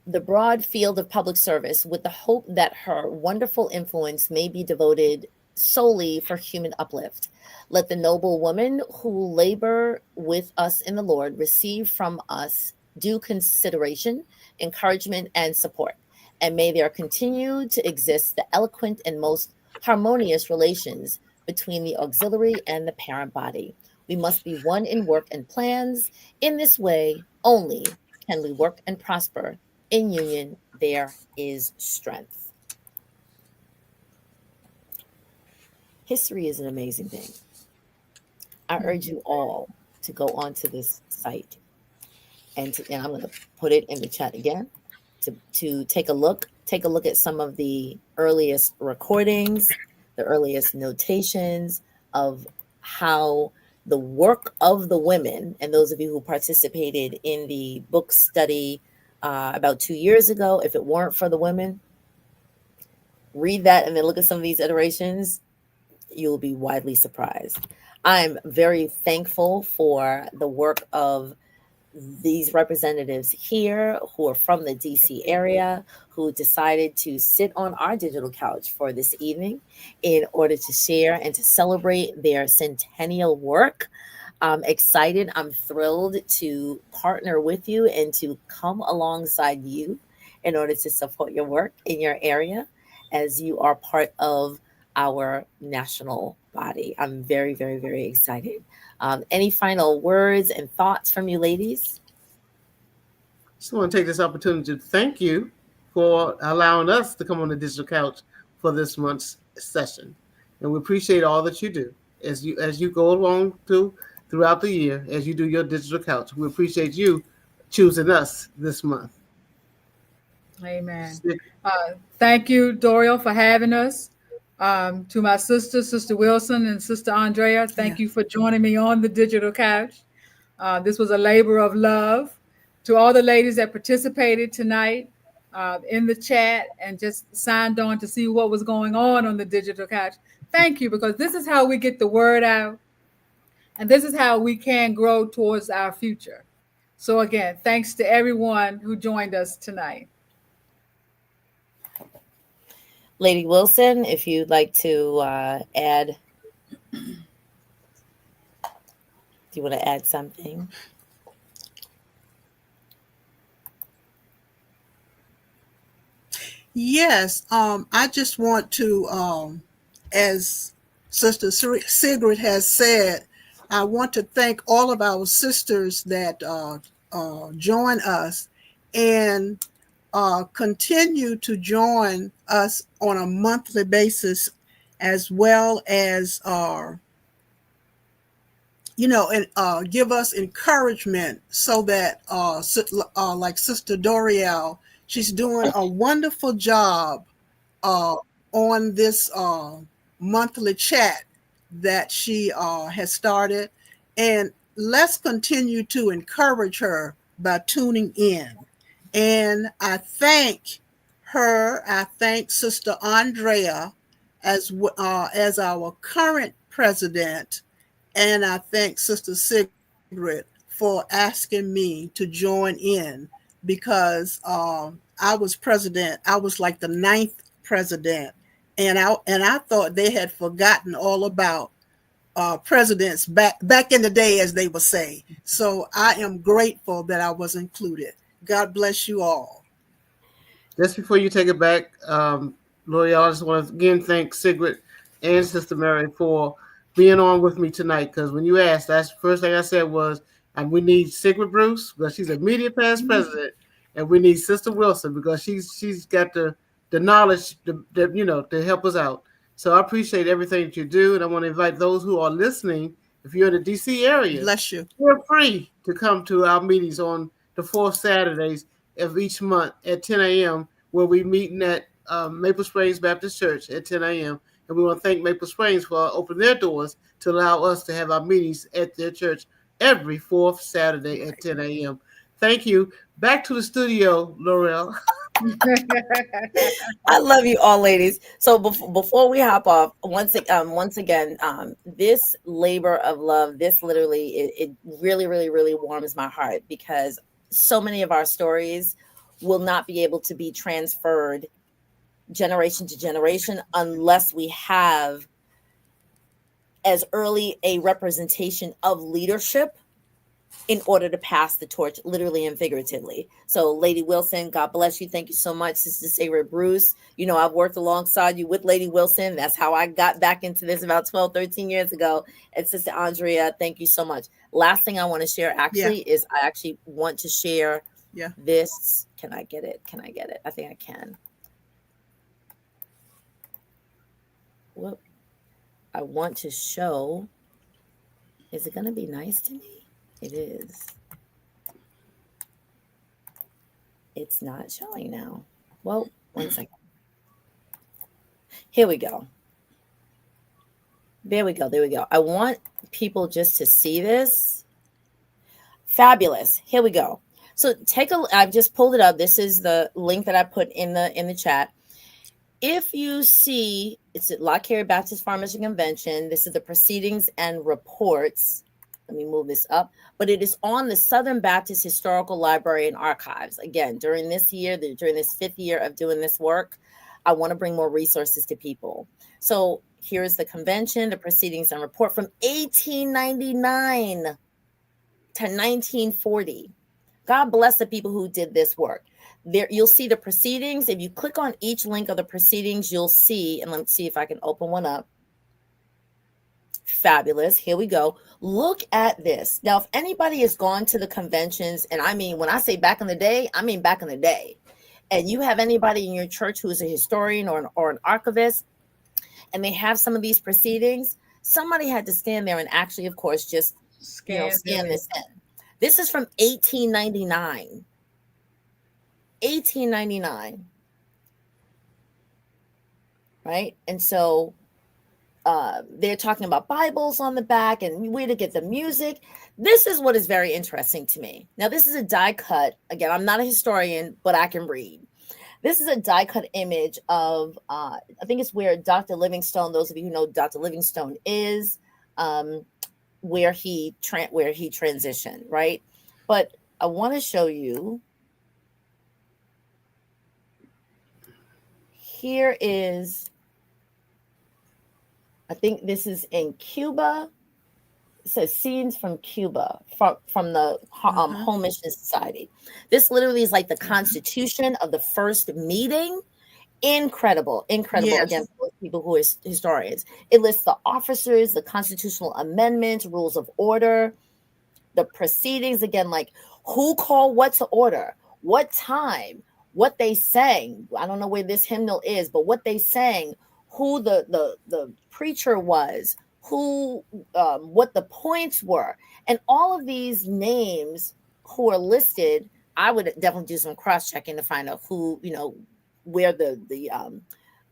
The broad field of public service, with the hope that her wonderful influence may be devoted solely for human uplift. Let the noble women who labor with us in the Lord receive from us due consideration, encouragement, and support. And may there continue to exist the eloquent and most harmonious relations between the auxiliary and the parent body. We must be one in work and plans. In this way only can we work and prosper. In union, there is strength. History is an amazing thing. I urge you all to go onto this site, and I'm going to put it in the chat again to take a look at some of the earliest recordings, the earliest notations of how the work of the women, and those of you who participated in the book study about 2 years ago, if it weren't for the women, read that and then look at some of these iterations. You'll be widely surprised. I'm very thankful for the work of these representatives here who are from the DC area, who decided to sit on our digital couch for this evening in order to share and to celebrate their centennial work. I'm excited. I'm thrilled to partner with you and to come alongside you in order to support your work in your area as you are part of our national body. I'm very, very, very excited. Any final words and thoughts from you ladies? Just want to take this opportunity to thank you for allowing us to come on the digital couch for this month's session. And we appreciate all that you do as you go along throughout the year, as you do your digital couch. We appreciate you choosing us this month. Amen. Thank you, Doriel, for having us. To my Sister Wilson, and Sister Andrea, thank you for joining me on the digital couch. This was a labor of love. To all the ladies that participated tonight in the chat and just signed on to see what was going on the digital couch, thank you, because this is how we get the word out, and this is how we can grow towards our future. So again, thanks to everyone who joined us tonight. Lady Wilson, if you'd like to add, do you want to add something? Yes, I just want to, as Sister Sigrid has said, I want to thank all of our sisters that join us and continue to join us on a monthly basis, as well as and give us encouragement so that like Sister Doriel, She's doing a wonderful job on this monthly chat that she has started. And let's continue to encourage her by tuning in. And I thank her. I thank Sister Andrea as our current president. And I thank Sister Sigrid for asking me to join in because I was president. I was like the 9th president. And I thought they had forgotten all about presidents back in the day, as they would say. So I am grateful that I was included. God bless you all. Just before you take it back, L'Oreal, I just want to again thank Sigrid and Sister Mary for being on with me tonight. Because when you asked, that's the first thing I said was, we need Sigrid Bruce because she's immediate past president, and we need Sister Wilson because she's got the knowledge to help us out. So I appreciate everything that you do, and I want to invite those who are listening. If you're in the DC area, bless you. Feel free to come to our meetings on the 4th Saturdays of each month at 10 a.m. where we meeting at Maple Springs Baptist Church at 10 a.m. And we want to thank Maple Springs for opening their doors to allow us to have our meetings at their church every 4th Saturday at 10 a.m. Thank you. Back to the studio, L'Oreal. I love you all, ladies. So before we hop off, once again, this labor of love, this literally, it really, really, really warms my heart because so many of our stories will not be able to be transferred generation to generation unless we have as early a representation of leadership in order to pass the torch, literally and figuratively. So Lady Wilson, God bless you. Thank you so much. Sister Sigrid Bruce, I've worked alongside you with Lady Wilson. That's how I got back into this about 12, 13 years ago. And Sister Andrea, thank you so much. Last thing I want to share is I actually want to share this. Can I get it? I think I can. Whoop. I want to show. Is it going to be nice to me? It is. It's not showing now. Well, one second. Here we go. There we go. I want people just to see this. Fabulous. Here we go. So I've just pulled it up. This is the link that I put in the chat. If you see, it's at Lott Carey Baptist Farmers Convention. This is the proceedings and reports. Let me move this up. But it is on the Southern Baptist Historical Library and Archives. Again, during this 5th year of doing this work, I want to bring more resources to people. So here's the convention, the proceedings and report from 1899 to 1940. God bless the people who did this work. There, you'll see the proceedings. If you click on each link of the proceedings, you'll see, and let's see if I can open one up. Fabulous. Here we go. Look at this. Now, if anybody has gone to the conventions, and I mean, when I say back in the day, I mean back in the day, and you have anybody in your church who is a historian or an archivist, and they have some of these proceedings, somebody had to stand there and actually, of course, just scan this in. This is from 1899. 1899. Right? And so they're talking about Bibles on the back and where to get the music. This is what is very interesting to me. Now, this is a die cut. Again, I'm not a historian, but I can read. This is a die cut image of, I think it's where Dr. Livingstone, those of you who know Dr. Livingstone is, where he transitioned, right? But I want to show you. Here is, I think this is in Cuba. It says scenes from Cuba, from the Home Mission Society. This literally is like the constitution of the first meeting. Incredible. Yes. Again, for people who are historians. It lists the officers, the constitutional amendments, rules of order, the proceedings, again, like who called what to order, what time, what they sang. I don't know where this hymnal is, but what they sang, who the preacher was, who what the points were, and all of these names who are listed I would definitely do some cross-checking to find out who, where the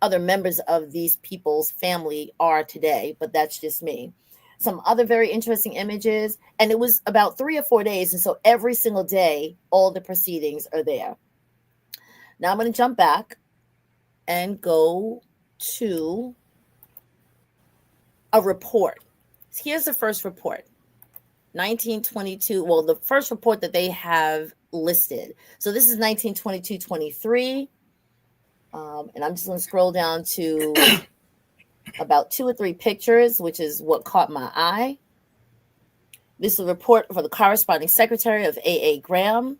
other members of these people's family are today, but that's just me. Some other very interesting images, and it was about 3 or 4 days, and so every single day, all the proceedings are there. Now I'm going to jump back and go to a report. Here's the first report, 1922. Well, the first report that they have listed. So this is 1922-23. And I'm just going to scroll down to about 2 or 3 pictures, which is what caught my eye. This is a report for the corresponding secretary of A.A. Graham.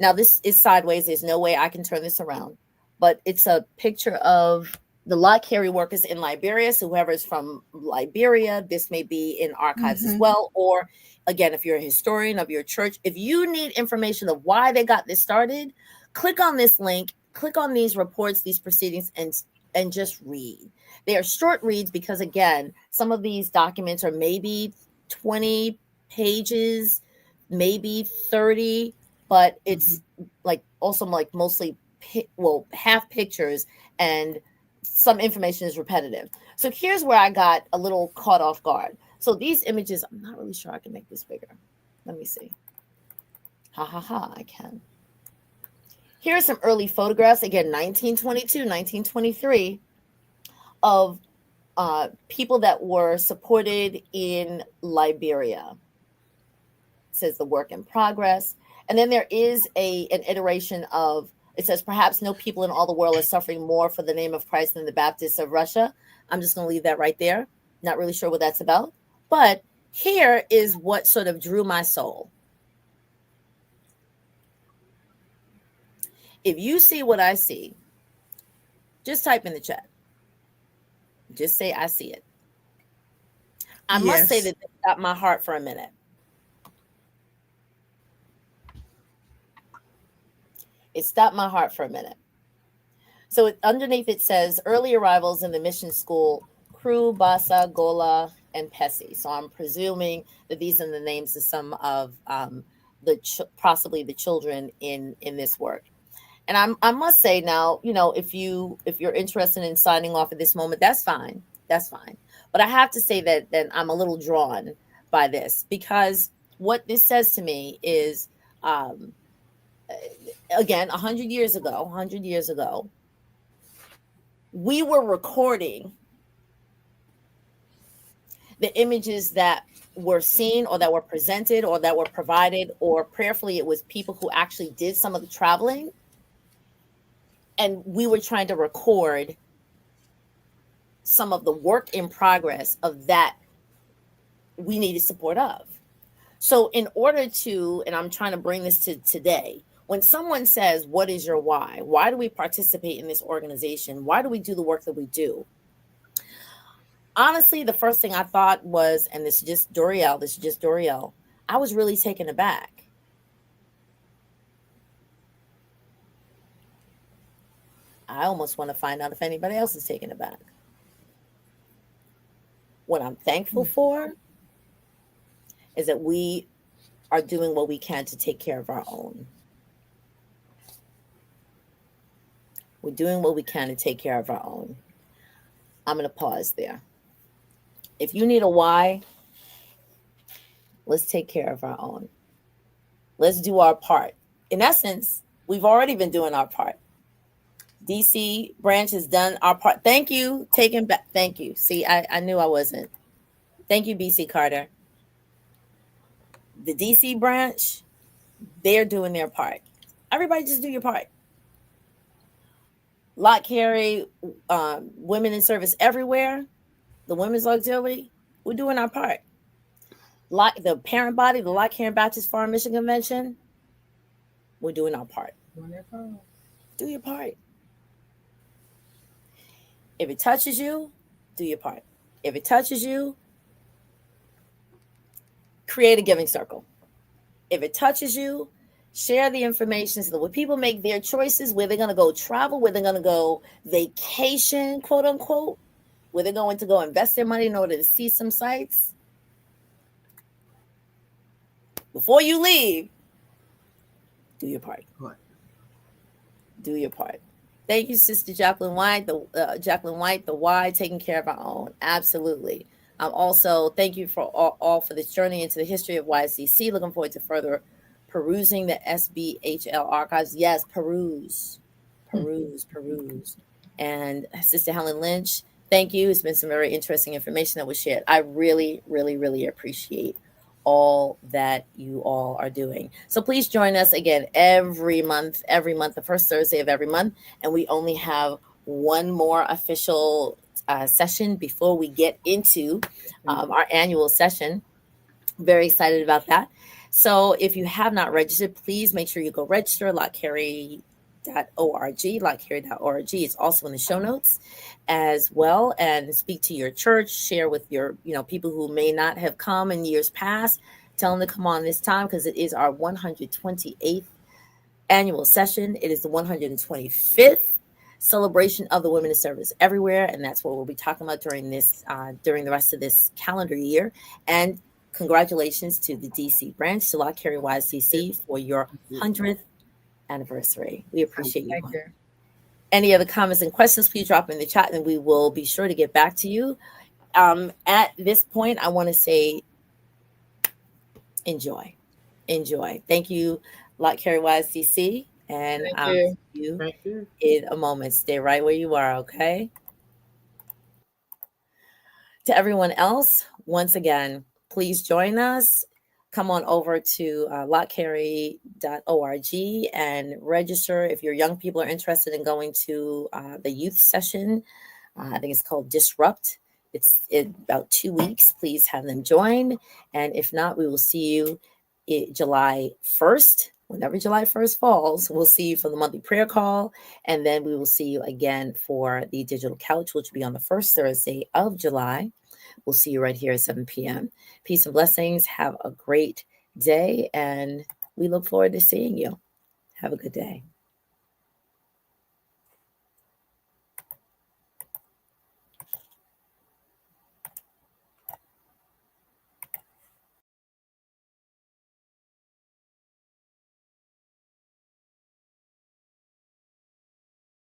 Now, this is sideways. There's no way I can turn this around. But it's a picture of the Lott Carey workers in Liberia. So whoever is from Liberia, this may be in archives as well. Or, again, if you're a historian of your church, if you need information of why they got this started, click on this link. Click on these reports, these proceedings, and just read. They are short reads because, again, some of these documents are maybe 20 pages, maybe 30, but it's like also like mostly, half pictures, and some information is repetitive. So here's where I got a little caught off guard. So these images, I'm not really sure I can make this bigger. Let me see. I can. Here are some early photographs, again, 1922, 1923, of people that were supported in Liberia. It says the work in progress. And then there is an iteration of, it says, perhaps no people in all the world are suffering more for the name of Christ than the Baptists of Russia. I'm just going to leave that right there. Not really sure what that's about. But here is what sort of drew my soul. If you see what I see, just type in the chat. Just say, I see it. I must say that it got my heart for a minute. It stopped my heart for a minute. So underneath it says, early arrivals in the mission school, Crew, Basa, Gola, and Pesi. So I'm presuming that these are the names of some of possibly the children in this work. And I must say now, if you're interested in signing off at this moment, that's fine. That's fine. But I have to say that I'm a little drawn by this, because what this says to me is, again, 100 years ago, we were recording the images that were seen or that were presented or that were provided, or prayerfully, it was people who actually did some of the traveling. And we were trying to record some of the work in progress of that we needed support of. So in order to, and I'm trying to bring this to today, when someone says, what is your why? Why do we participate in this organization? Why do we do the work that we do? Honestly, the first thing I thought was, and this is just Doriel, I was really taken aback. I almost want to find out if anybody else is taken aback. What I'm thankful for is that we are doing what we can to take care of our own. We're doing what we can to take care of our own. I'm going to pause there. If you need a why, let's take care of our own. Let's do our part. In essence, we've already been doing our part. DC branch has done our part. Thank you. Taking back. Thank you. See, I knew I wasn't. Thank you, BC Carter. The DC branch, they're doing their part. Everybody just do your part. Lott Carey, women in service everywhere, the women's auxiliary, we're doing our part. The parent body, the Lott Carey Baptist Farm Mission Convention, we're doing our part. Do your part. If it touches you, do your part. If it touches you, create a giving circle. If it touches you, share the information so that when people make their choices, where they're going to go travel, where they're going to go vacation, quote unquote, where they're going to go invest their money in order to see some sites, before you leave, Do your part. What? Do your part. Thank you, Sister Jacqueline White. The why, taking care of our own. Absolutely. Also, thank you for all for this journey into the history of YSDC. Looking forward to further perusing the SBHL archives. Yes, peruse. And Sister Helen Lynch, thank you. It's been some very interesting information that was shared. I really, really, really appreciate all that you all are doing. So please join us again every month, the first Thursday of every month. And we only have one more official session before we get into our annual session. Very excited about that. So if you have not registered, please make sure you go register. LottCarey.org. LottCarey.org. It's also in the show notes as well. And speak to your church, share with your people who may not have come in years past. Tell them to come on this time because it is our 128th annual session. It is the 125th celebration of the Women in Service Everywhere, and that's what we'll be talking about during the rest of this calendar year. And congratulations to the DC branch, to Lott Carey YSDC, for your 100th anniversary. We appreciate you. Thank you. Any other comments and questions, please drop in the chat and we will be sure to get back to you. At this point, I want to say enjoy. Thank you, Lott Carey YSDC, and I'll see you in a moment. Stay right where you are, okay? To everyone else, once again, please join us. Come on over to LottCarey.org and register if your young people are interested in going to the youth session. I think it's called Disrupt. It's in about 2 weeks. Please have them join. And if not, we will see you July 1st. Whenever July 1st falls, we'll see you for the monthly prayer call. And then we will see you again for the digital couch, which will be on the first Thursday of July. We'll see you right here at 7 p.m. Peace and blessings. Have a great day. And we look forward to seeing you. Have a good day.